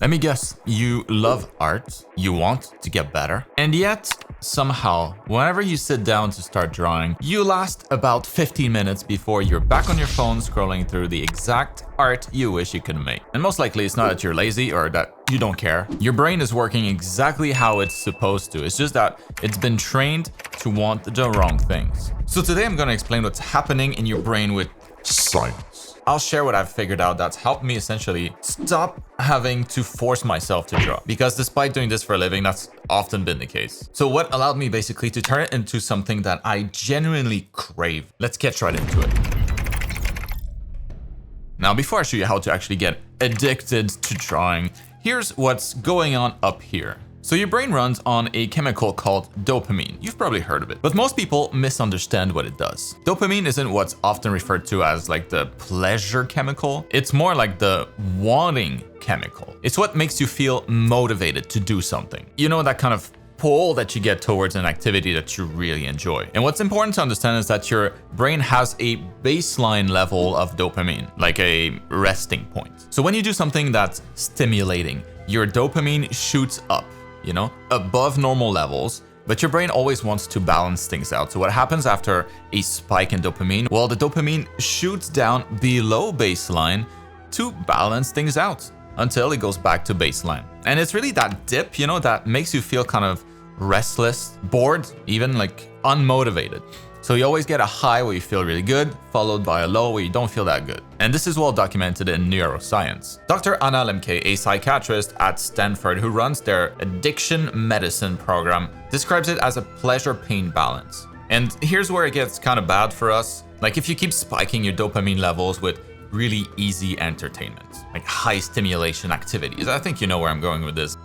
Let me guess, you love art, you want to get better, and yet somehow, whenever you sit down to start drawing, you last about 15 minutes before you're back on your phone scrolling through the exact art you wish you could make. And most likely it's not that you're lazy or that you don't care. Your brain is working exactly how it's supposed to. It's just that it's been trained to want the wrong things. So today I'm going to explain what's happening in your brain with science. I'll share what I've figured out that's helped me essentially stop having to force myself to draw. Because despite doing this for a living, that's often been the case. So what allowed me basically to turn it into something that I genuinely crave. Let's get right into it. Now, before I show you how to actually get addicted to drawing, here's what's going on up here. So your brain runs on a chemical called dopamine. You've probably heard of it, but most people misunderstand what it does. Dopamine isn't what's often referred to as like the pleasure chemical. It's more like the wanting chemical. It's what makes you feel motivated to do something. You know, that kind of pull that you get towards an activity that you really enjoy. And what's important to understand is that your brain has a baseline level of dopamine, like a resting point. So when you do something that's stimulating, your dopamine shoots up, you know, above normal levels, but your brain always wants to balance things out. So what happens after a spike in dopamine? Well, the dopamine shoots down below baseline to balance things out until it goes back to baseline. And it's really that dip, you know, that makes you feel kind of restless, bored, even like unmotivated. So you always get a high where you feel really good, followed by a low where you don't feel that good. And this is well documented in neuroscience. Dr. Anna Lemke, a psychiatrist at Stanford who runs their addiction medicine program, describes it as a pleasure-pain balance. And here's where it gets kind of bad for us. Like if you keep spiking your dopamine levels with really easy entertainment, like high stimulation activities. I think you know where I'm going with this.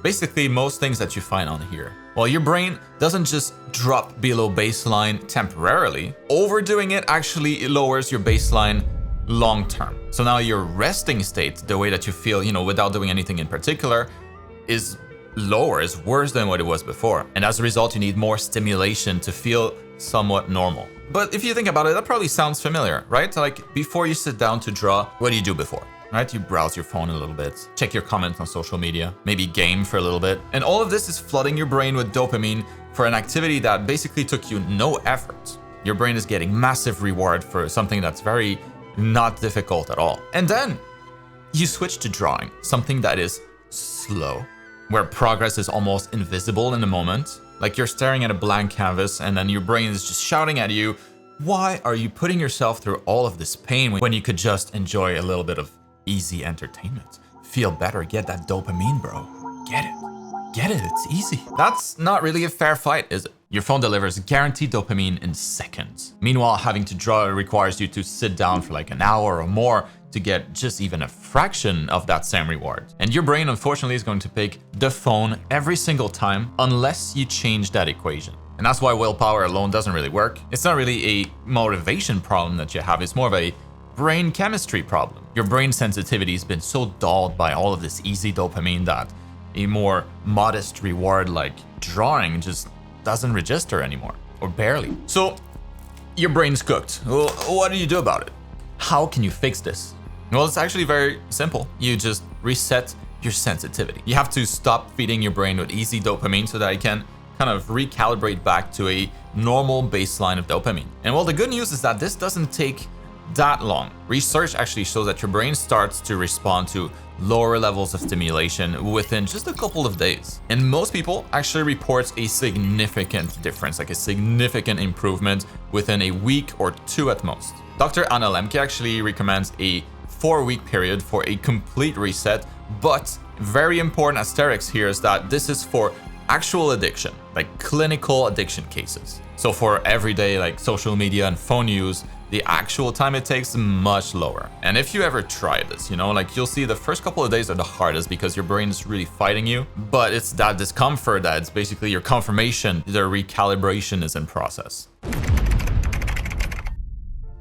Basically, most things that you find on here. Well, your brain doesn't just drop below baseline temporarily. Overdoing it actually lowers your baseline long term. So now your resting state, the way that you feel, you know, without doing anything in particular, is lower, is worse than what it was before. And as a result, you need more stimulation to feel somewhat normal. But if you think about it, that probably sounds familiar, right? Like before you sit down to draw, what do you do before? Right? You browse your phone a little bit, check your comments on social media, maybe game for a little bit. And all of this is flooding your brain with dopamine for an activity that basically took you no effort. Your brain is getting massive reward for something that's very not difficult at all. And then you switch to drawing, something that is slow, where progress is almost invisible in the moment. Like you're staring at a blank canvas and then your brain is just shouting at you, why are you putting yourself through all of this pain when you could just enjoy a little bit of easy entertainment? Feel better, get that dopamine, bro. Get it, it's easy. That's not really a fair fight, is it? Your phone delivers guaranteed dopamine in seconds. Meanwhile, having to draw requires you to sit down for like an hour or more to get just even a fraction of that same reward. And your brain, unfortunately, is going to pick the phone every single time unless you change that equation. And that's why willpower alone doesn't really work. It's not really a motivation problem that you have, it's more of a brain chemistry problem. Your brain sensitivity has been so dulled by all of this easy dopamine that a more modest reward like drawing just doesn't register anymore, or barely. So your brain's cooked. Well, what do you do about it? How can you fix this? Well, it's actually very simple. You just reset your sensitivity. You have to stop feeding your brain with easy dopamine so that it can kind of recalibrate back to a normal baseline of dopamine. And well, the good news is that this doesn't take that long. Research actually shows that your brain starts to respond to lower levels of stimulation within just a couple of days. And most people actually report a significant difference, like a significant improvement within a week or two at most. Dr. Anna Lemke actually recommends a 4-week period for a complete reset, but very important asterisk here is that this is for actual addiction, like clinical addiction cases. So for everyday like social media and phone use, the actual time it takes is much lower. And if you ever try this, you know, like you'll see the first couple of days are the hardest because your brain is really fighting you, but it's that discomfort that it's basically your confirmation, the recalibration is in process.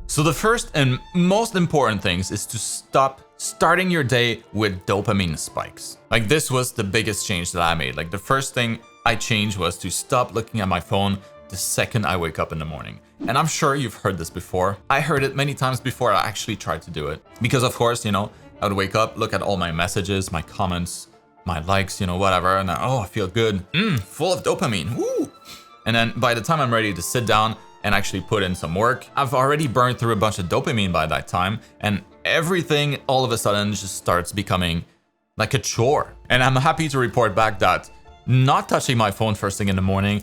So the first and most important things is to stop starting your day with dopamine spikes. Like this was the biggest change that I made. Like the first thing I changed was to stop looking at my phone the second I wake up in the morning. And I'm sure you've heard this before. I heard it many times before I actually tried to do it. Because of course, you know, I would wake up, look at all my messages, my comments, my likes, you know, whatever. And then, oh, I feel good. Full of dopamine. Woo! And then by the time I'm ready to sit down and actually put in some work, I've already burned through a bunch of dopamine by that time. And everything all of a sudden just starts becoming like a chore. And I'm happy to report back that not touching my phone first thing in the morning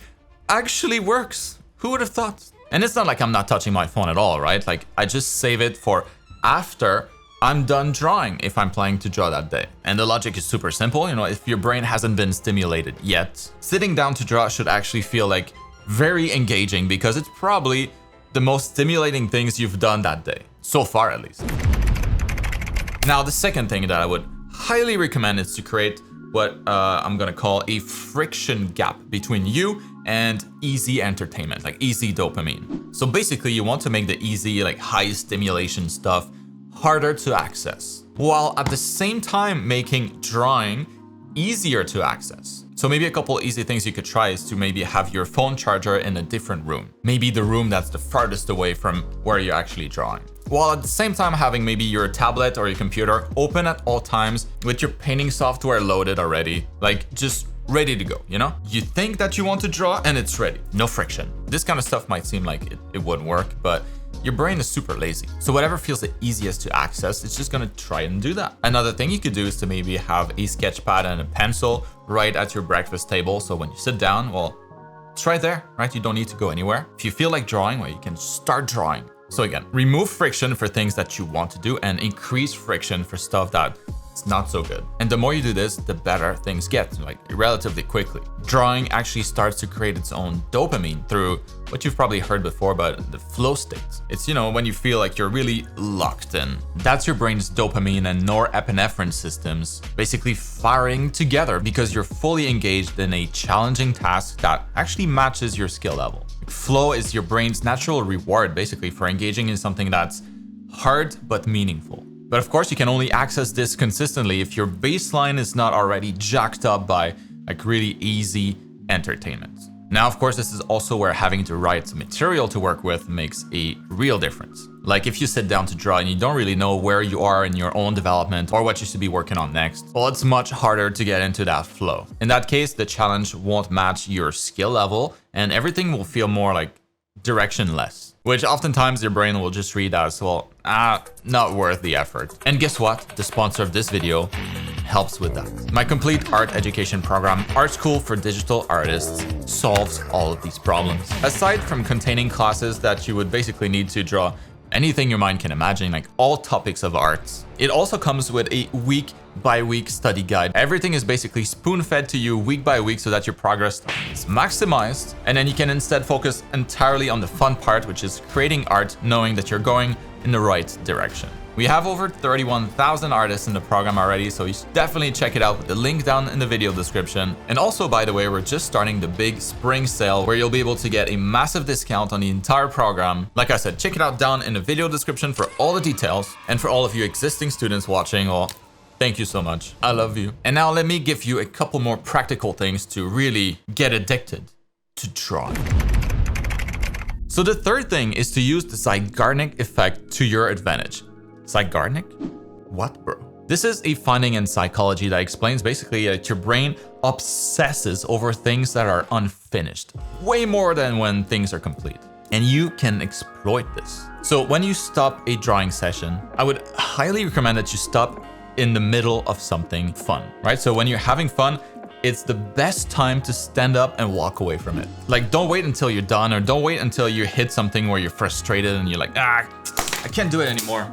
actually works. Who would have thought? And it's not like I'm not touching my phone at all, right? Like I just save it for after I'm done drawing if I'm planning to draw that day. And the logic is super simple. You know, if your brain hasn't been stimulated yet, sitting down to draw should actually feel like very engaging because it's probably the most stimulating things you've done that day. So far, at least. Now, the second thing that I would highly recommend is to create what I'm gonna call a friction gap between you and easy entertainment, like easy dopamine. So basically you want to make the easy, like high stimulation stuff harder to access, while at the same time making drawing easier to access. So maybe a couple easy things you could try is to maybe have your phone charger in a different room. Maybe the room that's the farthest away from where you're actually drawing. While at the same time having maybe your tablet or your computer open at all times with your painting software loaded already, like just ready to go, you know? You think that you want to draw and it's ready, no friction. This kind of stuff might seem like it wouldn't work, but your brain is super lazy. So whatever feels the easiest to access, it's just gonna try and do that. Another thing you could do is to maybe have a sketch pad and a pencil right at your breakfast table. So when you sit down, well, it's right there, right? You don't need to go anywhere. If you feel like drawing, well, you can start drawing. So again, remove friction for things that you want to do and increase friction for stuff that it's not so good. And the more you do this, the better things get, like relatively quickly. Drawing actually starts to create its own dopamine through what you've probably heard before, but the flow state. It's, you know, when you feel like you're really locked in. That's your brain's dopamine and norepinephrine systems basically firing together because you're fully engaged in a challenging task that actually matches your skill level. Flow is your brain's natural reward basically for engaging in something that's hard but meaningful. But of course, you can only access this consistently if your baseline is not already jacked up by like really easy entertainment. Now, of course, this is also where having the right material to work with makes a real difference. Like if you sit down to draw and you don't really know where you are in your own development or what you should be working on next, well, it's much harder to get into that flow. In that case, the challenge won't match your skill level and everything will feel more like directionless, which oftentimes your brain will just read as, well, not worth the effort. And guess what? The sponsor of this video helps with that. My complete art education program, YTartschool for digital artists, solves all of these problems. Aside from containing classes that you would basically need to draw anything your mind can imagine, like all topics of art, it also comes with a week by week study guide. Everything is basically spoon-fed to you week by week so that your progress is maximized, and then you can instead focus entirely on the fun part, which is creating art, knowing that you're going in the right direction. We have over 31,000 artists in the program already, so you should definitely check it out with the link down in the video description. And also, by the way, we're just starting the big spring sale where you'll be able to get a massive discount on the entire program. Like I said, check it out down in the video description for all the details. And for all of you existing students watching, well, thank you so much. I love you. And now let me give you a couple more practical things to really get addicted to drawing. So the third thing is to use the Zeigarnik effect to your advantage. Zeigarnik? What, bro? This is a finding in psychology that explains basically that your brain obsesses over things that are unfinished, way more than when things are complete. And you can exploit this. So when you stop a drawing session, I would highly recommend that you stop in the middle of something fun, right? So when you're having fun, it's the best time to stand up and walk away from it. Like, don't wait until you're done, or don't wait until you hit something where you're frustrated and you're like, I can't do it anymore.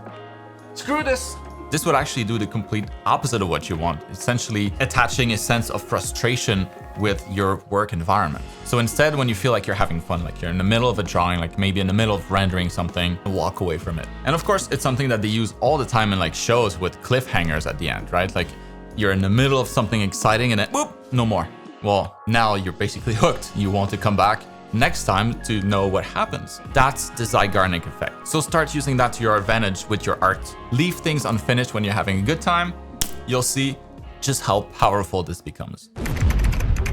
Screw this. This would actually do the complete opposite of what you want, essentially attaching a sense of frustration with your work environment. So instead, when you feel like you're having fun, like you're in the middle of a drawing, like maybe in the middle of rendering something, walk away from it. And of course, it's something that they use all the time in like shows with cliffhangers at the end, right? Like you're in the middle of something exciting and then whoop, no more. Well, now you're basically hooked. You want to come back next time to know what happens. That's the Zeigarnik effect. So start using that to your advantage with your art. Leave things unfinished when you're having a good time. You'll see just how powerful this becomes.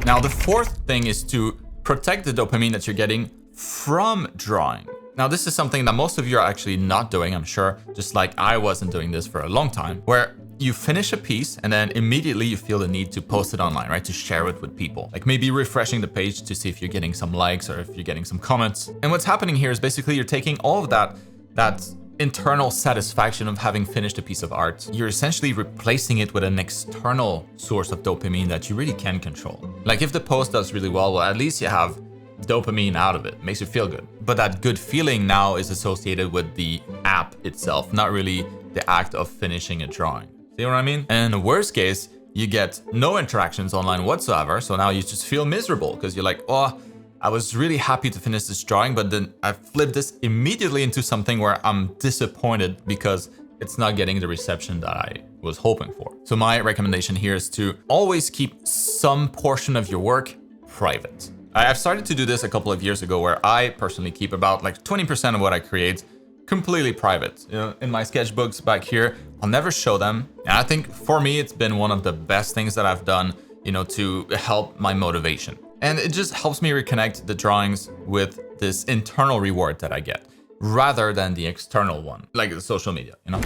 Now, the fourth thing is to protect the dopamine that you're getting from drawing. Now, this is something that most of you are actually not doing, I'm sure, just like I wasn't doing this for a long time, where you finish a piece and then immediately you feel the need to post it online, right? To share it with people. Like maybe refreshing the page to see if you're getting some likes or if you're getting some comments. And what's happening here is basically you're taking all of that internal satisfaction of having finished a piece of art. You're essentially replacing it with an external source of dopamine that you really can control. Like if the post does really well, at least you have dopamine out of it. Makes you feel good. But that good feeling now is associated with the app itself, not really the act of finishing a drawing. See what I mean? And in the worst case, you get no interactions online whatsoever. So now you just feel miserable because you're like, oh, I was really happy to finish this drawing, but then I flipped this immediately into something where I'm disappointed because it's not getting the reception that I was hoping for. So my recommendation here is to always keep some portion of your work private. I've started to do this a couple of years ago where I personally keep about like 20% of what I create completely private. You know, in my sketchbooks back here, I'll never show them. And I think for me, it's been one of the best things that I've done, you know, to help my motivation. And it just helps me reconnect the drawings with this internal reward that I get rather than the external one, like the social media, you know?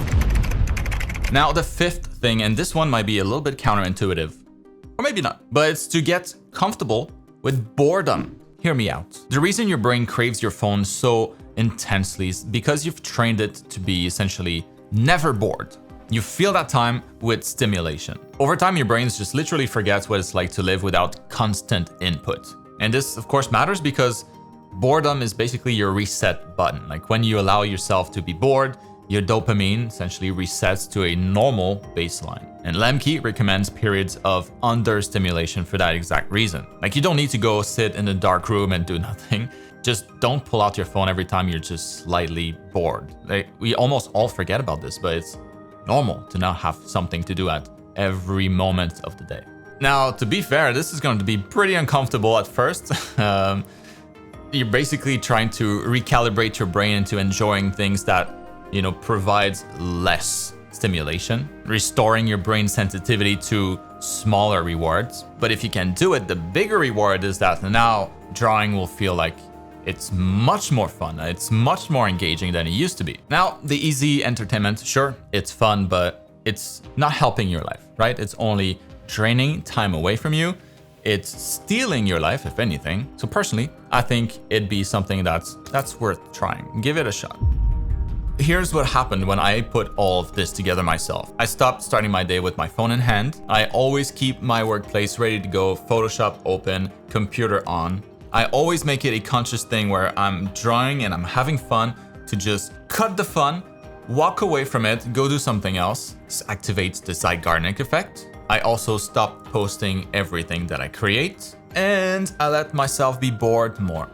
Now, the fifth thing, and this one might be a little bit counterintuitive, or maybe not, but it's to get comfortable with boredom. Hear me out. The reason your brain craves your phone so intensely is because you've trained it to be essentially never bored. You feel that time with stimulation. Over time, your brain just literally forgets what it's like to live without constant input. And this, of course, matters because boredom is basically your reset button. Like when you allow yourself to be bored, your dopamine essentially resets to a normal baseline. And Lemke recommends periods of understimulation for that exact reason. Like you don't need to go sit in a dark room and do nothing. Just don't pull out your phone every time you're just slightly bored. Like, we almost all forget about this, but it's normal to not have something to do at every moment of the day. Now, to be fair, this is going to be pretty uncomfortable at first. You're basically trying to recalibrate your brain into enjoying things that, you know, provides less stimulation, restoring your brain sensitivity to smaller rewards. But if you can do it, the bigger reward is that now drawing will feel like it's much more fun. It's much more engaging than it used to be. Now, the easy entertainment, sure, it's fun, but it's not helping your life, right? It's only draining time away from you. It's stealing your life, if anything. So personally, I think it'd be something that's worth trying. Give it a shot. Here's what happened when I put all of this together myself. I stopped starting my day with my phone in hand. I always keep my workplace ready to go, Photoshop open, computer on. I always make it a conscious thing where I'm drawing and I'm having fun to just cut the fun, walk away from it, go do something else. This activates the Zeigarnik effect. I also stop posting everything that I create, and I let myself be bored more.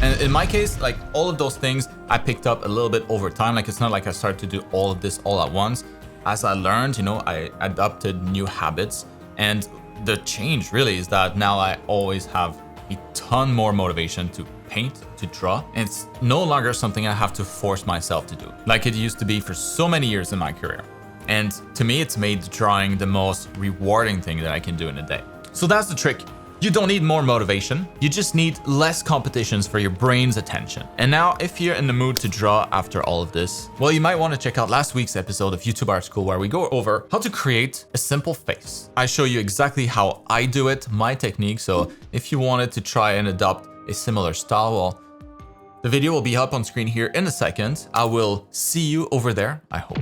And in my case, like all of those things, I picked up a little bit over time. Like it's not like I started to do all of this all at once. As I learned, you know, I adopted new habits, and the change really is that now I always have a ton more motivation to paint, to draw. And it's no longer something I have to force myself to do like it used to be for so many years in my career. And to me, it's made drawing the most rewarding thing that I can do in a day. So that's the trick. You don't need more motivation. You just need less competitions for your brain's attention. And now, if you're in the mood to draw after all of this, well, you might want to check out last week's episode of YouTube Art School, where we go over how to create a simple face. I show you exactly how I do it, my technique. So if you wanted to try and adopt a similar style, well, the video will be up on screen here in a second. I will see you over there, I hope.